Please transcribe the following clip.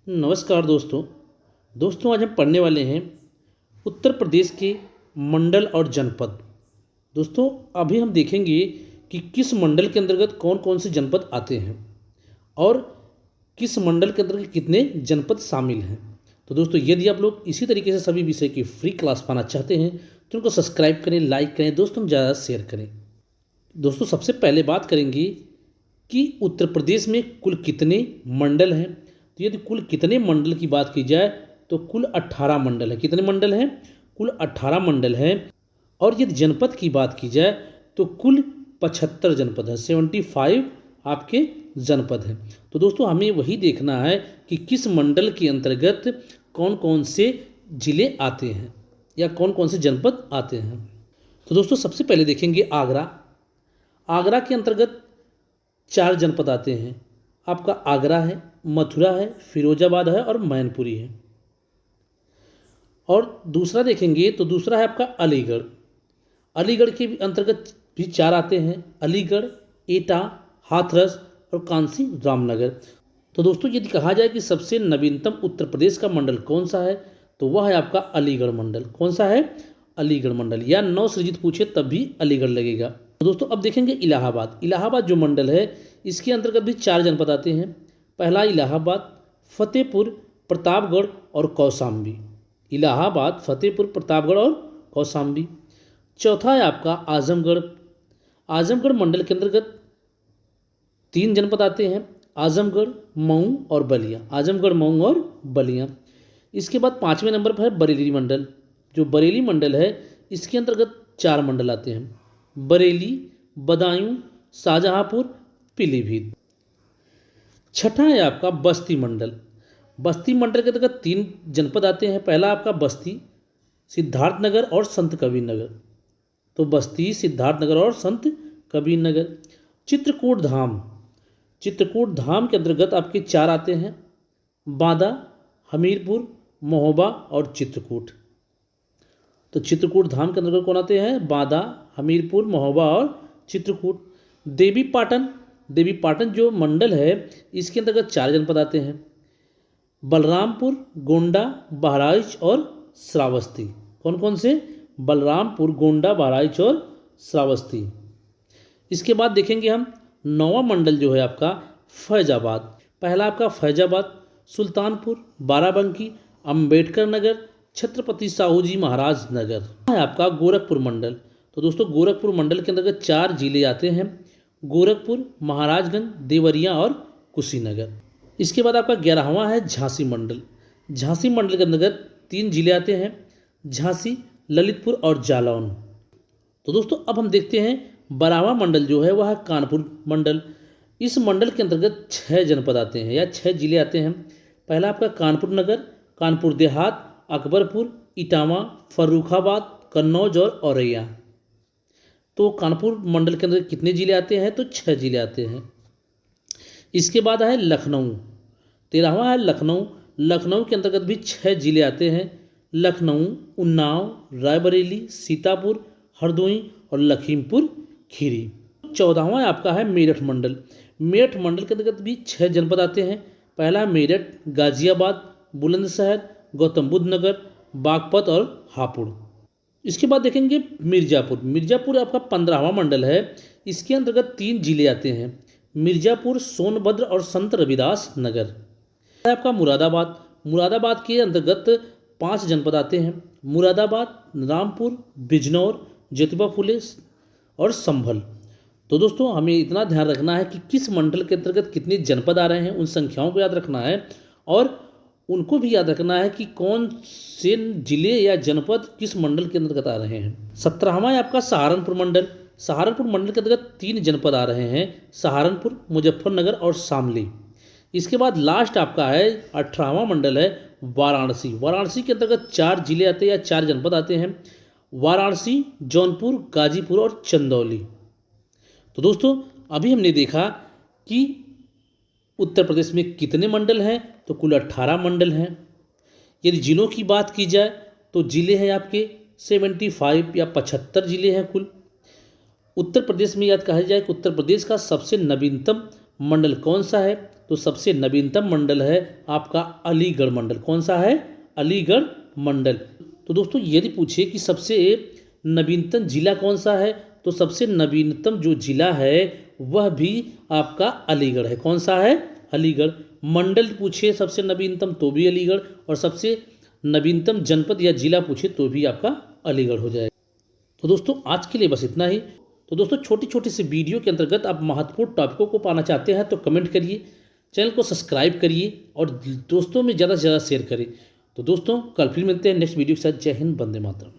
नमस्कार दोस्तों आज हम पढ़ने वाले हैं उत्तर प्रदेश के मंडल और जनपद। दोस्तों अभी हम देखेंगे कि किस मंडल के अंतर्गत कौन कौन से जनपद आते हैं और किस मंडल के अंतर्गत कितने जनपद शामिल हैं। तो दोस्तों यदि आप लोग इसी तरीके से सभी विषय की फ्री क्लास पाना चाहते हैं तो उनको सब्सक्राइब करें, लाइक करें, दोस्तों में ज़्यादा शेयर करें। दोस्तों सबसे पहले बात करेंगे कि उत्तर प्रदेश में कुल कितने मंडल हैं। तो यदि कुल कितने मंडल की बात की जाए तो कुल 18 मंडल है। कितने मंडल हैं? कुल 18 मंडल हैं। और यदि जनपद की बात की जाए तो कुल 75 जनपद है, 75 आपके जनपद हैं। तो दोस्तों हमें वही देखना है कि किस मंडल के अंतर्गत कौन कौन से जिले आते हैं या कौन कौन से जनपद आते हैं। तो दोस्तों सबसे पहले देखेंगे आगरा। आगरा के अंतर्गत 4 जनपद आते हैं। आपका आगरा है, मथुरा है, फिरोजाबाद है और मैनपुरी है। और दूसरा देखेंगे तो दूसरा है आपका अलीगढ़। अलीगढ़ के अंतर्गत भी 4 आते हैं, अलीगढ़, एटा, हाथरस और कांसी रामनगर। तो दोस्तों यदि कहा जाए कि सबसे नवीनतम उत्तर प्रदेश का मंडल कौन सा है तो वह है आपका अलीगढ़ मंडल। कौन सा है? अलीगढ़ मंडल। या नव सृजित पूछे तब भी अलीगढ़ लगेगा। तो दोस्तों अब देखेंगे इलाहाबाद। इलाहाबाद जो मंडल है इसके अंतर्गत भी 4 जनपद आते हैं। पहला इलाहाबाद, फतेहपुर, प्रतापगढ़ और कौशाम्बी। इलाहाबाद, फतेहपुर, प्रतापगढ़ और कौशाम्बी। चौथा है आपका आजमगढ़। आजमगढ़ मंडल के अंतर्गत 3 जनपद आते हैं, आजमगढ़, मऊ और बलिया। आजमगढ़, मऊ और बलिया। इसके बाद 5वें नंबर पर है बरेली मंडल। जो बरेली मंडल है इसके अंतर्गत 4 मंडल आते हैं, बरेली, बदायूं, शाहजहांपुर, पीलीभीत। छठा है आपका बस्ती मंडल। बस्ती मंडल के अंतर्गत 3 जनपद आते हैं। पहला आपका बस्ती, सिद्धार्थनगर और संत कबीरनगर। तो बस्ती, सिद्धार्थनगर और संत कबीरनगर। चित्रकूट धाम। चित्रकूट धाम के अंतर्गत आपके 4 आते हैं, बांदा, हमीरपुर, महोबा और चित्रकूट। तो चित्रकूट धाम के अंतर्गत कौन आते हैं? बांदा, हमीरपुर, महोबा और चित्रकूट। देवी पाटन। देवी पाटन जो मंडल है इसके अंतर्गत 4 जनपद आते हैं, बलरामपुर, गोंडा, बहराइच और श्रावस्ती। कौन कौन से? बलरामपुर, गोंडा, बहराइच और श्रावस्ती। इसके बाद देखेंगे हम 9वां मंडल जो है आपका फैजाबाद। पहला आपका फैजाबाद, सुल्तानपुर, बाराबंकी, अंबेडकर नगर, छत्रपति साहू जी महाराज नगर। है आपका गोरखपुर मंडल। तो दोस्तों गोरखपुर मंडल के अंतर्गत 4 जिले आते हैं, गोरखपुर, महाराजगंज, देवरिया और कुशीनगर। इसके बाद आपका 11वां है झांसी मंडल। झांसी मंडल के अंतर्गत 3 जिले आते हैं, झांसी, ललितपुर और जालौन। तो दोस्तों अब हम देखते हैं 12वां मंडल जो है वह है कानपुर मंडल। इस मंडल के अंतर्गत 6 जनपद आते हैं या 6 जिले आते हैं। पहला आपका कानपुर नगर, कानपुर देहात, अकबरपुर, इटावा, फर्रुखाबाद, कन्नौज और औरैया। तो कानपुर मंडल के अंदर कितने जिले आते हैं? तो 6 जिले आते हैं। इसके बाद है लखनऊ। 13वां है लखनऊ। लखनऊ के अंतर्गत भी 6 जिले आते हैं, लखनऊ, उन्नाव, रायबरेली, सीतापुर, हरदोई और लखीमपुर खीरी। 14वां आपका है मेरठ मंडल। मेरठ मंडल के अंतर्गत भी 6 जनपद आते हैं। पहला मेरठ, गाजियाबाद, बुलंदशहर, गौतम बुद्ध नगर, बागपत और हापुड़। इसके बाद देखेंगे मिर्ज़ापुर। मिर्ज़ापुर आपका 15वां मंडल है। इसके अंतर्गत 3 जिले आते हैं, मिर्ज़ापुर, सोनभद्र और संत रविदास नगर। आपका मुरादाबाद। मुरादाबाद के अंतर्गत 5 जनपद आते हैं, मुरादाबाद, रामपुर, बिजनौर, ज्योतिबा फुले और संभल। तो दोस्तों हमें इतना ध्यान रखना है कि किस मंडल के अंतर्गत कितने जनपद आ रहे हैं, उन संख्याओं को याद रखना है और उनको भी याद रखना है कि कौन से जिले या जनपद किस मंडल के अंतर्गत आ रहे हैं। 17वां है आपका सहारनपुर मंडल। सहारनपुर मंडल के अंतर्गत 3 जनपद आ रहे हैं, सहारनपुर, मुजफ्फरनगर और शामली। इसके बाद लास्ट आपका है 18वां मंडल है वाराणसी। वाराणसी के अंतर्गत 4 जिले आते हैं या 4 जनपद आते हैं, वाराणसी, जौनपुर, गाजीपुर और चंदौली। तो दोस्तों अभी हमने देखा कि उत्तर प्रदेश में कितने मंडल हैं तो कुल 18 मंडल हैं। यदि जिलों की बात की जाए तो जिले हैं आपके 75 या 75 जिले हैं कुल। उत्तर प्रदेश में याद कहा जाए कि उत्तर प्रदेश का सबसे नवीनतम मंडल कौन सा है तो सबसे नवीनतम मंडल है आपका अलीगढ़ मंडल। कौन सा है? अलीगढ़ मंडल। तो दोस्तों यदि पूछे कि सबसे नवीनतम जिला कौन सा है, तो सबसे नवीनतम जो जिला है वह भी आपका अलीगढ़ है। कौन सा है? अलीगढ़। मंडल पूछे सबसे नवीनतम तो भी अलीगढ़, और सबसे नवीनतम जनपद या जिला पूछे तो भी आपका अलीगढ़ हो जाएगा। तो दोस्तों आज के लिए बस इतना ही। तो दोस्तों छोटी छोटी सी वीडियो के अंतर्गत आप महत्वपूर्ण टॉपिकों को पाना चाहते हैं तो कमेंट करिए, चैनल को सब्सक्राइब करिए और दोस्तों में ज़्यादा से ज़्यादा शेयर करें। तो दोस्तों कल फिर मिलते हैं नेक्स्ट वीडियो के साथ। जय हिंद, वंदे मातरम।